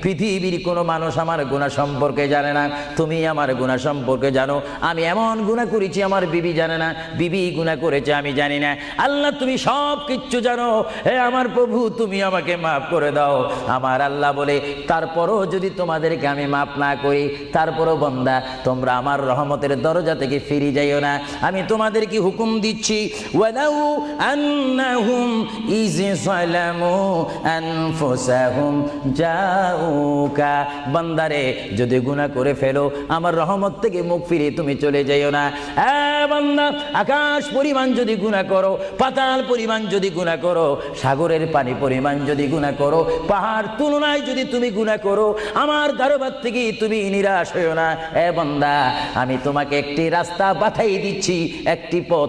পৃথিবীর কোনো মানুষ আমার গুনাহ সম্পর্কে জানে না, তুমি আমার গুনাহ সম্পর্কে জানো। আমি এমন গুনাহ করেছি আমার বিবি জানে না, বিবি গুনাহ করেছে আমি জানি না। আল্লাহ তুমি সব কিচ্ছু জানো, হে আমার প্রভু তুমি আমাকে মাফ করে দাও। আমার আল্লাহ বলে, তারপরও যদি তোমাদেরকে আমি মাফ না করি, তারপরও বান্দা তোমরা আমার রহমতের দরজা থেকে ফিরে যাইও না। আমি তোমাদেরকে হুকুম দিচ্ছি, ওয়ালাউ আন্নাহুম ইয যালামু আনফুসাহুম জাউকা, বান্দারে যদি গুনাহ করে ফেলো আমার রহমত থেকে মুখ ফিরিয়ে তুমি চলে যাইও না। বান্দা, আকাশ পরিমাণ যদি গুনাহ করো, পাতাল পরিমাণ যদি গুনাহ করো, সাগরের পানি পরিমাণ যদি গুনাহ করো, পাহাড় তুলনায় যদি তুমি গুনাহ করো, আমার দরবার থেকে তুমি নিরাশ হইও না। বান্দা, আমি তোমাকে একটি রাস্তা বাতাই দিচ্ছি, একটি পথ